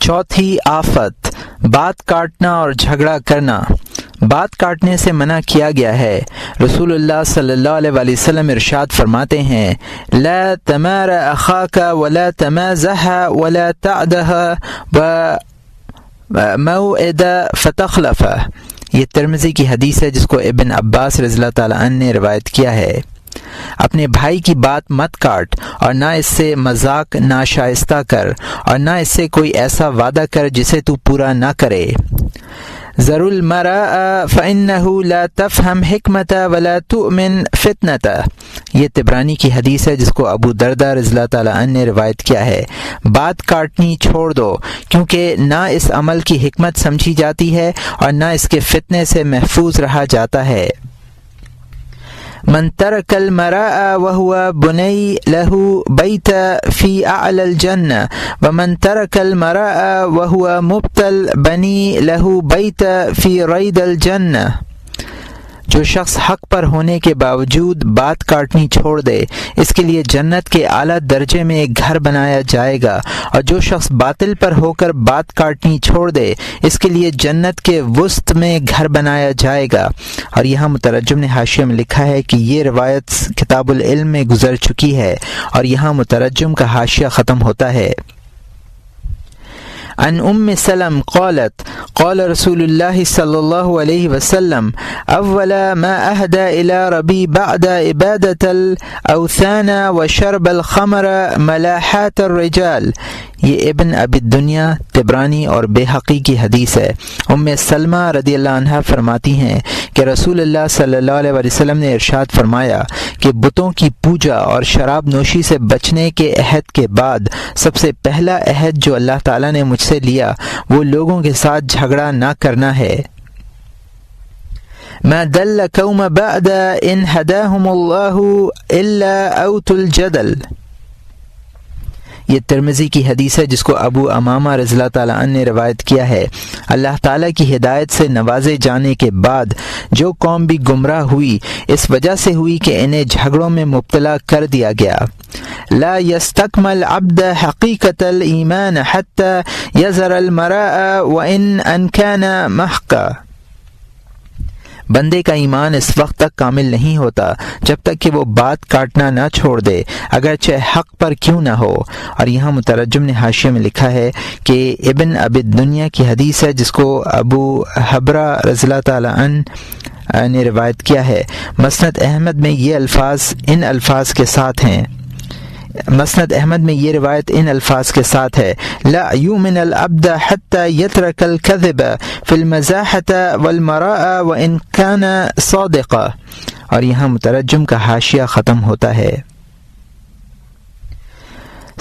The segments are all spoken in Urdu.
چوتھی آفت، بات کاٹنا اور جھگڑا کرنا۔ بات کاٹنے سے منع کیا گیا ہے۔ رسول اللہ صلی اللہ علیہ وآلہ وسلم ارشاد فرماتے ہیں، لا تمار اخاک ولا تمازح ولا تعدہ وموعد فتخلف۔ یہ ترمذی کی حدیث ہے جس کو ابن عباس رضی اللہ تعالیٰ عنہ نے روایت کیا ہے۔ اپنے بھائی کی بات مت کاٹ اور نہ اس سے مذاق ناشائستہ کر، اور نہ اس سے کوئی ایسا وعدہ کر جسے تو پورا نہ کرے۔ ذر المراء فإنه لا تفهم حکمت ولا تؤمن فتنت۔ یہ طبرانی کی حدیث ہے جس کو ابو درداء رضی اللہ تعالیٰ عنہ نے روایت کیا ہے۔ بات کاٹنی چھوڑ دو، کیونکہ نہ اس عمل کی حکمت سمجھی جاتی ہے اور نہ اس کے فتنے سے محفوظ رہا جاتا ہے۔ من ترک المراء وهو بنی له بیت فی اعلی الجنہ ومن ترک المراء وهو مبتل بنی له بیت فی رید الجنہ۔ جو شخص حق پر ہونے کے باوجود بات کاٹنی چھوڑ دے، اس کے لیے جنت کے اعلیٰ درجے میں ایک گھر بنایا جائے گا، اور جو شخص باطل پر ہو کر بات کاٹنی چھوڑ دے، اس کے لیے جنت کے وسط میں گھر بنایا جائے گا۔ اور یہاں مترجم نے حاشیے میں لکھا ہے کہ یہ روایت کتاب العلم میں گزر چکی ہے، اور یہاں مترجم کا حاشیہ ختم ہوتا ہے۔ عن ام سلم قالت قال رسول اللہ صلی اللہ علیہ وسلم اول ما اہدى الى ربی بعد عبادت الاوثان وشرب الخمر ملاحات الرجال۔ یہ ابن ابی الدنیا، طبرانی اور بیہقی کی حدیث ہے۔ ام سلمہ رضی اللہ عنہا فرماتی ہیں کہ رسول اللہ صلی اللہ علیہ وسلم نے ارشاد فرمایا کہ بتوں کی پوجا اور شراب نوشی سے بچنے کے عہد کے بعد سب سے پہلا عہد جو اللہ تعالیٰ نے مجھ سے لیا وہ لوگوں کے ساتھ جھگڑا نہ کرنا ہے۔ ما دل قوم بعد ان ہداہم اللہ الا اوت الجدل۔ یہ ترمذی کی حدیث ہے جس کو ابو امامہ رضی اللہ تعالیٰ عنہ نے روایت کیا ہے۔ اللہ تعالیٰ کی ہدایت سے نوازے جانے کے بعد جو قوم بھی گمراہ ہوئی اس وجہ سے ہوئی کہ انہیں جھگڑوں میں مبتلا کر دیا گیا۔ لا يستكمل عبد حقیقت الایمان حتى يذر المراء وان كان محقا۔ بندے کا ایمان اس وقت تک کامل نہیں ہوتا جب تک کہ وہ بات کاٹنا نہ چھوڑ دے، اگرچہ حق پر کیوں نہ ہو۔ اور یہاں مترجم نے حاشیے میں لکھا ہے کہ ابن ابی الدنیا کی حدیث ہے جس کو ابو حبرہ رضی اللہ تعالیٰ عنہ نے روایت کیا ہے۔ مسند احمد میں یہ الفاظ ان الفاظ کے ساتھ ہیں، مسند احمد میں یہ روایت ان الفاظ کے ساتھ ہے، لا یؤمن العبد حتى يترك الكذب في المزاحة والمراء وان كان صادقا۔ اور یہاں مترجم کا حاشیہ ختم ہوتا ہے۔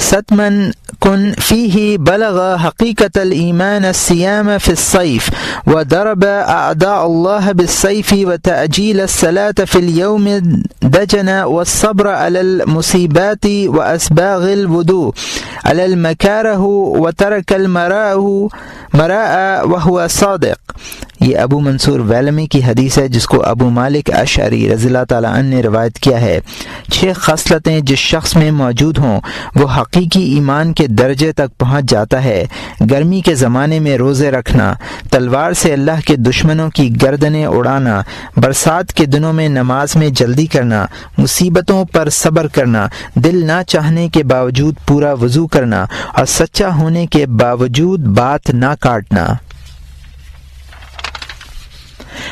ستمن کن فیہ بلغ حقیقت الایمان الصیام فی الصیف وضرب اعداء اللہ بالسیف وتأجیل الصلاة فی اليوم دجن والصبر علی المصیبات واسباغ الوضوء علی المکارہ وترک المراء وهو صادق۔ یہ ابو منصور ویلمی کی حدیث ہے جس کو ابو مالک اشعری رضی اللہ تعالیٰ عنہ نے روایت کیا ہے۔ 6 خصلتیں جس شخص میں موجود ہوں وہ حقیقی ایمان کے درجے تک پہنچ جاتا ہے۔ گرمی کے زمانے میں روزے رکھنا، تلوار سے اللہ کے دشمنوں کی گردنیں اڑانا، برسات کے دنوں میں نماز میں جلدی کرنا، مصیبتوں پر صبر کرنا، دل نہ چاہنے کے باوجود پورا وضو کرنا، اور سچا ہونے کے باوجود بات نہ کاٹنا۔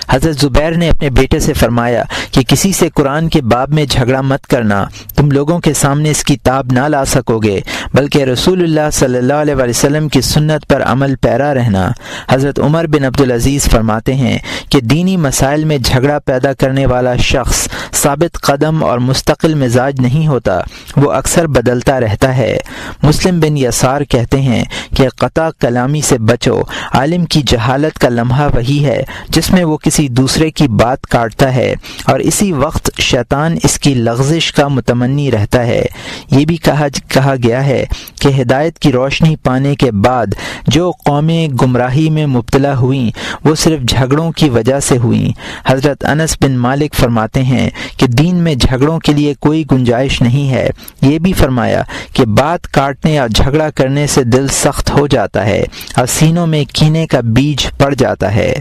حضرت زبیر نے اپنے بیٹے سے فرمایا کہ کسی سے قرآن کے باب میں جھگڑا مت کرنا، تم لوگوں کے سامنے اس کی تاب نہ لا سکو گے، بلکہ رسول اللہ صلی اللہ علیہ وسلم کی سنت پر عمل پیرا رہنا۔ حضرت عمر بن عبدالعزیز فرماتے ہیں کہ دینی مسائل میں جھگڑا پیدا کرنے والا شخص ثابت قدم اور مستقل مزاج نہیں ہوتا، وہ اکثر بدلتا رہتا ہے۔ مسلم بن یسار کہتے ہیں کہ قطع کلامی سے بچو، عالم کی جہالت کا لمحہ وہی ہے جس میں وہ کسی کسی دوسرے کی بات کاٹتا ہے اور اسی وقت شیطان اس کی لغزش کا متمنی رہتا ہے۔ یہ بھی کہا گیا ہے کہ ہدایت کی روشنی پانے کے بعد جو قومیں گمراہی میں مبتلا ہوئیں وہ صرف جھگڑوں کی وجہ سے ہوئیں۔ حضرت انس بن مالک فرماتے ہیں کہ دین میں جھگڑوں کے لیے کوئی گنجائش نہیں ہے۔ یہ بھی فرمایا کہ بات کاٹنے اور جھگڑا کرنے سے دل سخت ہو جاتا ہے اور سینوں میں کینے کا بیج پڑ جاتا ہے۔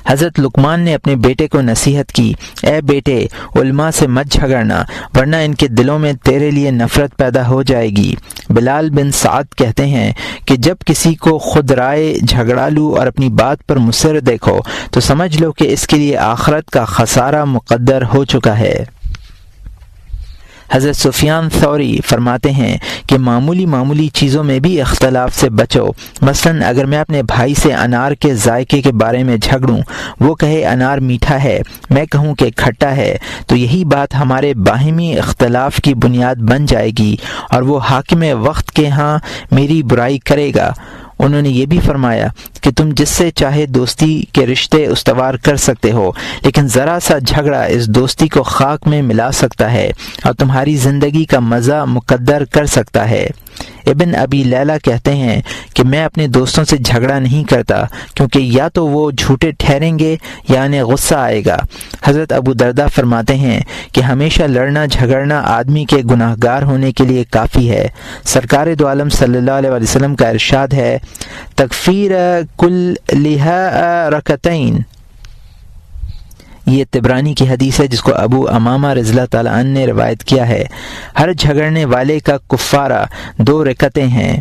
حضرت لقمان نے اپنے بیٹے کو نصیحت کی، اے بیٹے، علماء سے مت جھگڑنا ورنہ ان کے دلوں میں تیرے لیے نفرت پیدا ہو جائے گی۔ بلال بن سعد کہتے ہیں کہ جب کسی کو خود رائے جھگڑالو اور اپنی بات پر مصر دیکھو تو سمجھ لو کہ اس کے لیے آخرت کا خسارہ مقدر ہو چکا ہے۔ حضرت سفیان ثوری فرماتے ہیں کہ معمولی چیزوں میں بھی اختلاف سے بچو۔ مثلا اگر میں اپنے بھائی سے انار کے ذائقے کے بارے میں جھگڑوں، وہ کہے انار میٹھا ہے، میں کہوں کہ کھٹا ہے، تو یہی بات ہمارے باہمی اختلاف کی بنیاد بن جائے گی اور وہ حاکم وقت کے ہاں میری برائی کرے گا۔ انہوں نے یہ بھی فرمایا کہ تم جس سے چاہے دوستی کے رشتے استوار کر سکتے ہو، لیکن ذرا سا جھگڑا اس دوستی کو خاک میں ملا سکتا ہے اور تمہاری زندگی کا مزہ مقدر کر سکتا ہے۔ ابن ابی لیلہ کہتے ہیں کہ میں اپنے دوستوں سے جھگڑا نہیں کرتا کیونکہ یا تو وہ جھوٹے ٹھہریں گے یا انہیں غصہ آئے گا۔ حضرت ابو درداء فرماتے ہیں کہ ہمیشہ لڑنا جھگڑنا آدمی کے گناہ گار ہونے کے لیے کافی ہے۔ سرکار دو عالم صلی اللہ علیہ وسلم کا ارشاد ہے، تکفیر کلھا رکعتین۔ یہ طبرانی کی حدیث ہے جس کو ابو امامہ رضی اللہ تعالیٰ عنہ نے روایت کیا ہے۔ ہر جھگڑنے والے کا کفارہ 2 رکعتیں ہیں۔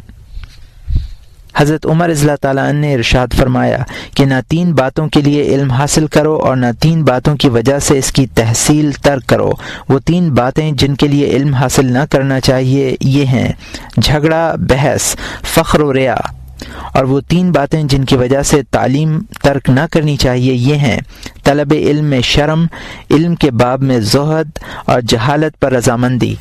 حضرت عمر رضی اللہ تعالیٰ عنہ نے ارشاد فرمایا کہ نہ 3 باتوں کے لیے علم حاصل کرو اور نہ 3 باتوں کی وجہ سے اس کی تحصیل ترک کرو۔ وہ 3 باتیں جن کے لیے علم حاصل نہ کرنا چاہیے یہ ہیں: جھگڑا، بحث، فخر و ریا۔ اور وہ 3 باتیں جن کی وجہ سے تعلیم ترک نہ کرنی چاہیے یہ ہیں: طلب علم میں شرم، علم کے باب میں زہد اور جہالت پر رضامندی۔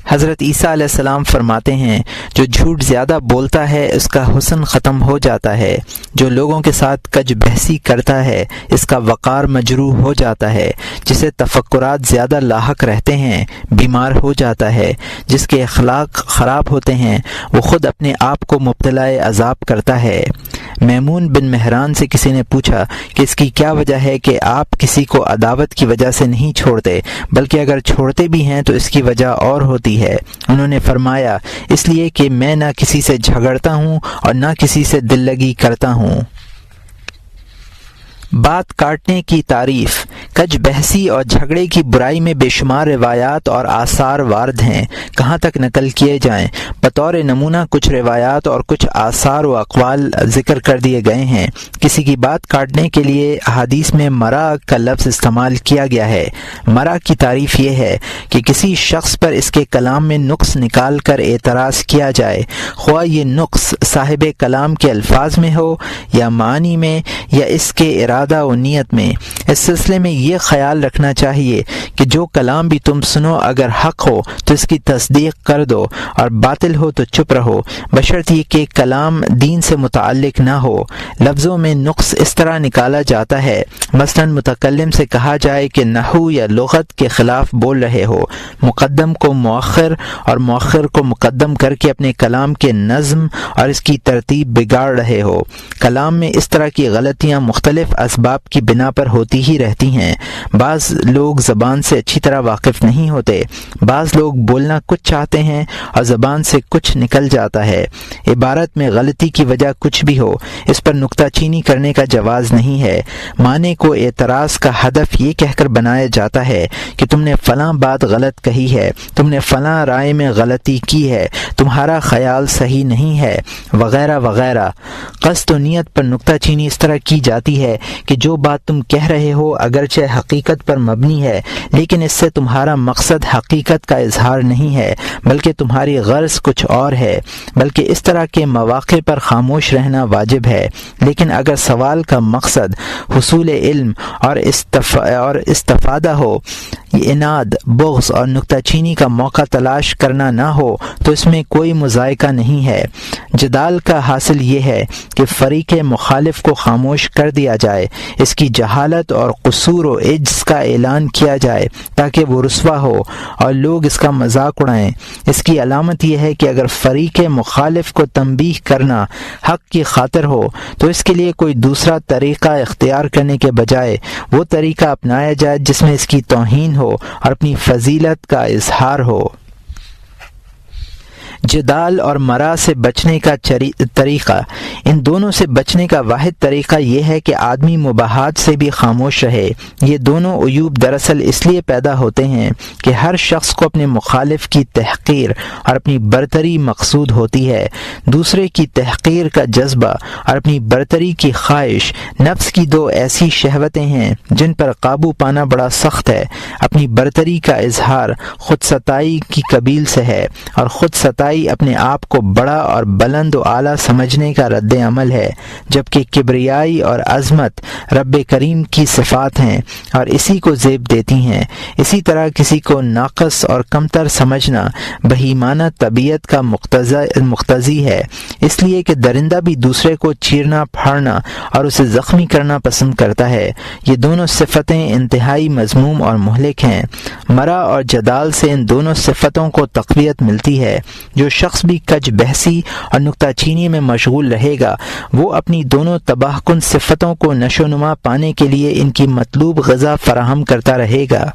حضرت عیسیٰ علیہ السلام فرماتے ہیں، جو جھوٹ زیادہ بولتا ہے اس کا حسن ختم ہو جاتا ہے، جو لوگوں کے ساتھ کج بحثی کرتا ہے اس کا وقار مجروح ہو جاتا ہے، جسے تفکرات زیادہ لاحق رہتے ہیں بیمار ہو جاتا ہے، جس کے اخلاق خراب ہوتے ہیں وہ خود اپنے آپ کو مبتلا عذاب کرتا ہے۔ میمون بن مہران سے کسی نے پوچھا کہ اس کی کیا وجہ ہے کہ آپ کسی کو عداوت کی وجہ سے نہیں چھوڑتے، بلکہ اگر چھوڑتے بھی ہیں تو اس کی وجہ اور ہوتی ہے۔ انہوں نے فرمایا، اس لیے کہ میں نہ کسی سے جھگڑتا ہوں اور نہ کسی سے دل لگی کرتا ہوں۔ بات کاٹنے کی تعریف۔ کج بحثی اور جھگڑے کی برائی میں بے شمار روایات اور آثار وارد ہیں، کہاں تک نقل کیے جائیں۔ بطور نمونہ کچھ روایات اور کچھ آثار و اقوال ذکر کر دیے گئے ہیں۔ کسی کی بات کاٹنے کے لیے احادیث میں مرا کا لفظ استعمال کیا گیا ہے۔ مرا کی تعریف یہ ہے کہ کسی شخص پر اس کے کلام میں نقص نکال کر اعتراض کیا جائے، خواہ یہ نقص صاحب کلام کے الفاظ میں ہو یا معنی میں یا اس کے ارادہ و نیت میں۔ اس سلسلے میں یہ خیال رکھنا چاہیے کہ جو کلام بھی تم سنو اگر حق ہو تو اس کی تصدیق کر دو اور باطل ہو تو چپ رہو، بشرط یہ کہ کلام دین سے متعلق نہ ہو۔ لفظوں میں نقص اس طرح نکالا جاتا ہے، مثلا متکلم سے کہا جائے کہ نحو یا لغت کے خلاف بول رہے ہو، مقدم کو مؤخر اور مؤخر کو مقدم کر کے اپنے کلام کے نظم اور اس کی ترتیب بگاڑ رہے ہو۔ کلام میں اس طرح کی غلطیاں مختلف اسباب کی بنا پر ہوتی ہی رہتی ہیں۔ بعض لوگ زبان سے اچھی طرح واقف نہیں ہوتے، بعض لوگ بولنا کچھ چاہتے ہیں اور زبان سے کچھ نکل جاتا ہے۔ عبارت میں غلطی کی وجہ کچھ بھی ہو، اس پر نکتہ چینی کرنے کا جواز نہیں ہے۔ معنی کو اعتراض کا ہدف یہ کہہ کر بنایا جاتا ہے کہ تم نے فلاں بات غلط کہی ہے، تم نے فلاں رائے میں غلطی کی ہے، تمہارا خیال صحیح نہیں ہے، وغیرہ وغیرہ۔ قصد و نیت پر نکتہ چینی اس طرح کی جاتی ہے کہ جو بات تم کہہ رہے ہو اگرچہ حقیقت پر مبنی ہے لیکن اس سے تمہارا مقصد حقیقت کا اظہار نہیں ہے بلکہ تمہاری غرض کچھ اور ہے، بلکہ اس طرح کے مواقع پر خاموش رہنا واجب ہے۔ لیکن اگر سوال کا مقصد حصول علم اور استفادہ ہو، اناد، بغض اور نکتہ چینی کا موقع تلاش کرنا نہ ہو تو اس میں کوئی مذائقہ نہیں ہے۔ جدال کا حاصل یہ ہے کہ فریق مخالف کو خاموش کر دیا جائے، اس کی جہالت اور قصور و عجز کا اعلان کیا جائے تاکہ وہ رسوا ہو اور لوگ اس کا مذاق اڑائیں۔ اس کی علامت یہ ہے کہ اگر فریق مخالف کو تنبیہ کرنا حق کی خاطر ہو تو اس کے لیے کوئی دوسرا طریقہ اختیار کرنے کے بجائے وہ طریقہ اپنایا جائے جس میں اس کی توہین ہو اور اپنی فضیلت کا اظہار ہو۔ جدال اور مرا سے بچنے کا طریقہ، ان دونوں سے بچنے کا واحد طریقہ یہ ہے کہ آدمی مباحات سے بھی خاموش رہے۔ یہ دونوں عیوب دراصل اس لیے پیدا ہوتے ہیں کہ ہر شخص کو اپنے مخالف کی تحقیر اور اپنی برتری مقصود ہوتی ہے۔ دوسرے کی تحقیر کا جذبہ اور اپنی برتری کی خواہش نفس کی دو ایسی شہوتیں ہیں جن پر قابو پانا بڑا سخت ہے۔ اپنی برتری کا اظہار خود ستائی کی قبیل سے ہے، اور خود ستائی اپنے آپ کو بڑا اور بلند و اعلیٰ سمجھنے کا رد عمل ہے، جبکہ کبریائی اور عظمت رب کریم کی صفات ہیں اور اسی کو زیب دیتی ہیں۔ اسی طرح کسی کو ناقص اور کمتر سمجھنا بہیمانہ طبیعت کا مقتضی ہے، اس لیے کہ درندہ بھی دوسرے کو چیرنا پھاڑنا اور اسے زخمی کرنا پسند کرتا ہے۔ یہ دونوں صفتیں انتہائی مذموم اور مہلک ہیں۔ مرا اور جدال سے ان دونوں صفتوں کو تقویت ملتی ہے۔ جو شخص بھی کج بحثی اور نکتہ چینی میں مشغول رہے گا وہ اپنی دونوں تباہ کن صفتوں کو نشو نما پانے کے لیے ان کی مطلوب غذا فراہم کرتا رہے گا۔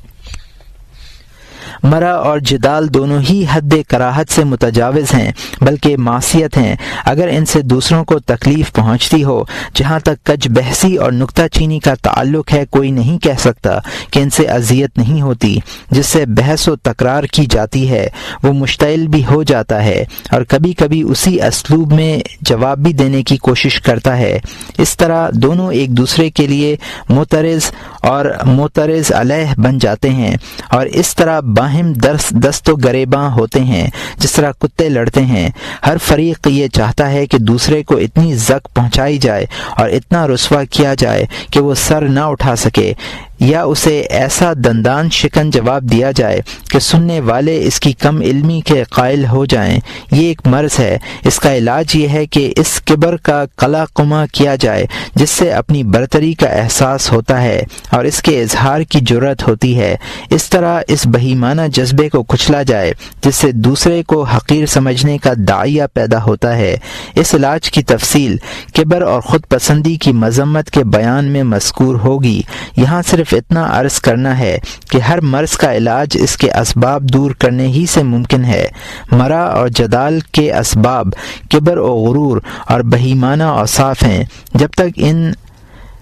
مرا اور جدال دونوں ہی حد کراہت سے متجاوز ہیں، بلکہ معصیت ہیں۔ اگر ان سے دوسروں کو تکلیف پہنچتی ہو، جہاں تک کج بحثی اور نکتہ چینی کا تعلق ہے کوئی نہیں کہہ سکتا کہ ان سے اذیت نہیں ہوتی۔ جس سے بحث و تکرار کی جاتی ہے وہ مشتعل بھی ہو جاتا ہے اور کبھی کبھی اسی اسلوب میں جواب بھی دینے کی کوشش کرتا ہے۔ اس طرح دونوں ایک دوسرے کے لیے معترض اور معترض علیہ بن جاتے ہیں، اور اس طرح باہم دست و گریباں ہوتے ہیں جس طرح کتے لڑتے ہیں۔ ہر فریق یہ چاہتا ہے کہ دوسرے کو اتنی زک پہنچائی جائے اور اتنا رسوا کیا جائے کہ وہ سر نہ اٹھا سکے، یا اسے ایسا دندان شکن جواب دیا جائے کہ سننے والے اس کی کم علمی کے قائل ہو جائیں۔ یہ ایک مرض ہے۔ اس کا علاج یہ ہے کہ اس کبر کا قلع قمع کیا جائے جس سے اپنی برتری کا احساس ہوتا ہے اور اس کے اظہار کی جرأت ہوتی ہے۔ اس طرح اس بہیمانہ جذبے کو کچلا جائے جس سے دوسرے کو حقیر سمجھنے کا داعیہ پیدا ہوتا ہے۔ اس علاج کی تفصیل کبر اور خود پسندی کی مذمت کے بیان میں مذکور ہوگی۔ یہاں صرف اتنا عرض کرنا ہے کہ ہر مرض کا علاج اس کے اسباب دور کرنے ہی سے ممکن ہے۔ مرا اور جدال کے اسباب کبر و غرور اور بہیمانہ اوصاف ہیں۔ جب تک ان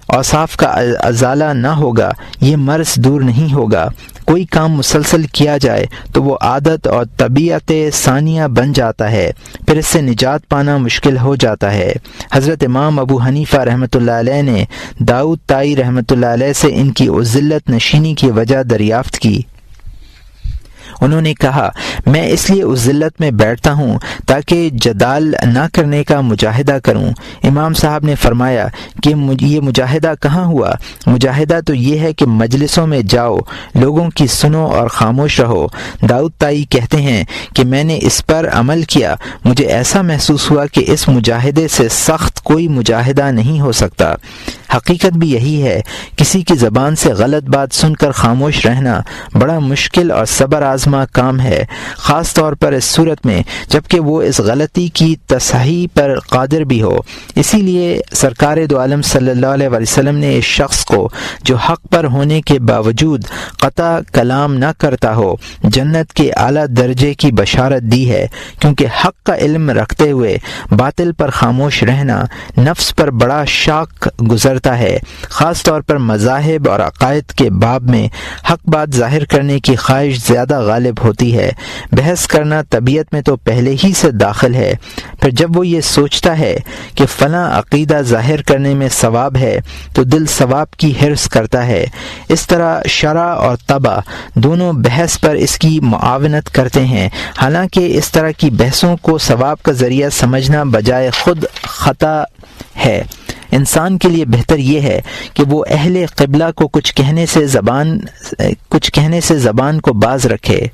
اوصاف کا ازالہ نہ ہوگا یہ مرض دور نہیں ہوگا۔ کوئی کام مسلسل کیا جائے تو وہ عادت اور طبیعت ثانیہ بن جاتا ہے، پھر اس سے نجات پانا مشکل ہو جاتا ہے۔ حضرت امام ابو حنیفہ رحمۃ اللہ علیہ نے داؤد طائی رحمۃ اللہ علیہ سے ان کی عزلت نشینی کی وجہ دریافت کی۔ انہوں نے کہا، میں اس لیے اس ذلت میں بیٹھتا ہوں تاکہ جدال نہ کرنے کا مجاہدہ کروں۔ امام صاحب نے فرمایا کہ یہ مجاہدہ کہاں ہوا؟ مجاہدہ تو یہ ہے کہ مجلسوں میں جاؤ، لوگوں کی سنو اور خاموش رہو۔ داؤد طائی کہتے ہیں کہ میں نے اس پر عمل کیا، مجھے ایسا محسوس ہوا کہ اس مجاہدے سے سخت کوئی مجاہدہ نہیں ہو سکتا۔ حقیقت بھی یہی ہے، کسی کی زبان سے غلط بات سن کر خاموش رہنا بڑا مشکل اور صبر آزما کام ہے، خاص طور پر اس صورت میں جبکہ وہ اس غلطی کی تصحیح پر قادر بھی ہو۔ اسی لیے سرکار دو عالم صلی اللہ علیہ وسلم نے اس شخص کو جو حق پر ہونے کے باوجود قطع کلام نہ کرتا ہو جنت کے اعلیٰ درجے کی بشارت دی ہے، کیونکہ حق کا علم رکھتے ہوئے باطل پر خاموش رہنا نفس پر بڑا شاق گزرتا ہے۔ خاص طور پر مذاہب اور عقائد کے باب میں حق بات ظاہر کرنے کی خواہش زیادہ غالب ہوتی ہے۔ بحث کرنا طبیعت میں تو پہلے ہی سے داخل ہے، پھر جب وہ یہ سوچتا ہے کہ فلاں عقیدہ ظاہر کرنے میں ثواب ہے تو دل ثواب کی حرص کرتا ہے۔ اس طرح شرع اور طبع دونوں بحث پر اس کی معاونت کرتے ہیں، حالانکہ اس طرح کی بحثوں کو ثواب کا ذریعہ سمجھنا بجائے خود خطا ہے۔ انسان کے لیے بہتر یہ ہے کہ وہ اہل قبلہ کو کچھ کہنے سے زبان کو باز رکھے۔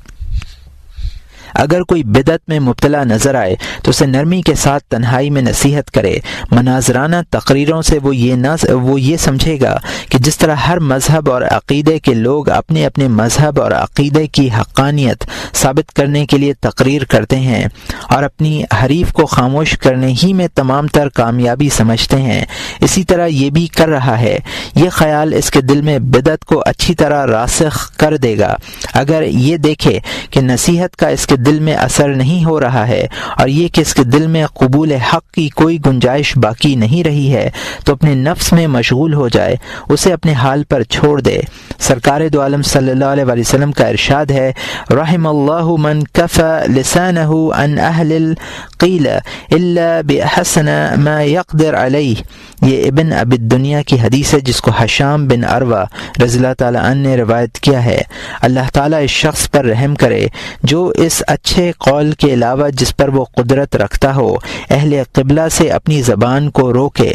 اگر کوئی بدعت میں مبتلا نظر آئے تو اسے نرمی کے ساتھ تنہائی میں نصیحت کرے۔ مناظرانہ تقریروں سے وہ یہ سمجھے گا کہ جس طرح ہر مذہب اور عقیدے کے لوگ اپنے اپنے مذہب اور عقیدے کی حقانیت ثابت کرنے کے لیے تقریر کرتے ہیں اور اپنی حریف کو خاموش کرنے ہی میں تمام تر کامیابی سمجھتے ہیں، اسی طرح یہ بھی کر رہا ہے۔ یہ خیال اس کے دل میں بدعت کو اچھی طرح راسخ کر دے گا۔ اگر یہ دیکھے کہ نصیحت کا اس کے دل میں اثر نہیں ہو رہا ہے اور یہ کہ اس کے دل میں قبول حق کی کوئی گنجائش باقی نہیں رہی ہے، تو اپنے نفس میں مشغول ہو جائے، اسے اپنے حال پر چھوڑ دے۔ سرکار دو عالم صلی اللہ علیہ وسلم کا ارشاد ہے، رحم اللہ من کفى لسانہ عن اہل القیل الا بحسن ما يقدر علیہ۔ یہ ابن ابی الدنیا کی حدیث ہے جس کو حشام بن عروہ رضی اللہ تعالیٰ عنہ نے روایت کیا ہے۔ اللہ تعالیٰ اس شخص پر رحم کرے جو اس اچھے قول کے علاوہ جس پر وہ قدرت رکھتا ہو اہل قبلہ سے اپنی زبان کو روکے۔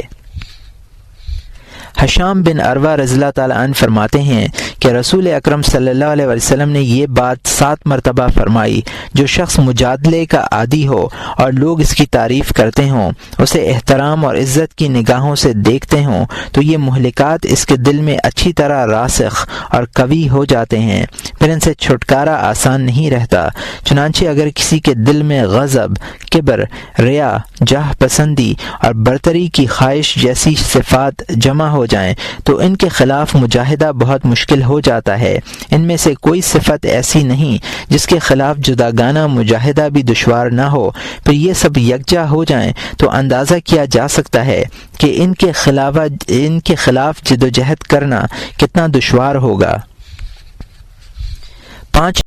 حشام بن عروہ رضی اللہ تعالیٰ عنہ فرماتے ہیں کہ رسول اکرم صلی اللہ علیہ وسلم نے یہ بات 7 مرتبہ فرمائی، جو شخص مجادلے کا عادی ہو اور لوگ اس کی تعریف کرتے ہوں، اسے احترام اور عزت کی نگاہوں سے دیکھتے ہوں، تو یہ مہلکات اس کے دل میں اچھی طرح راسخ اور قوی ہو جاتے ہیں، پھر ان سے چھٹکارا آسان نہیں رہتا۔ چنانچہ اگر کسی کے دل میں غضب، کبر، ریا، جاہ پسندی اور برتری کی خواہش جیسی صفات جمع ہو جائیں تو ان کے خلاف مجاہدہ بہت مشکل ہو جاتا ہے۔ ان میں سے کوئی صفت ایسی نہیں جس کے خلاف جداگانہ مجاہدہ بھی دشوار نہ ہو، پھر یہ سب یکجا ہو جائیں تو اندازہ کیا جا سکتا ہے کہ ان کے خلاف جدوجہد کرنا کتنا دشوار ہوگا۔ 5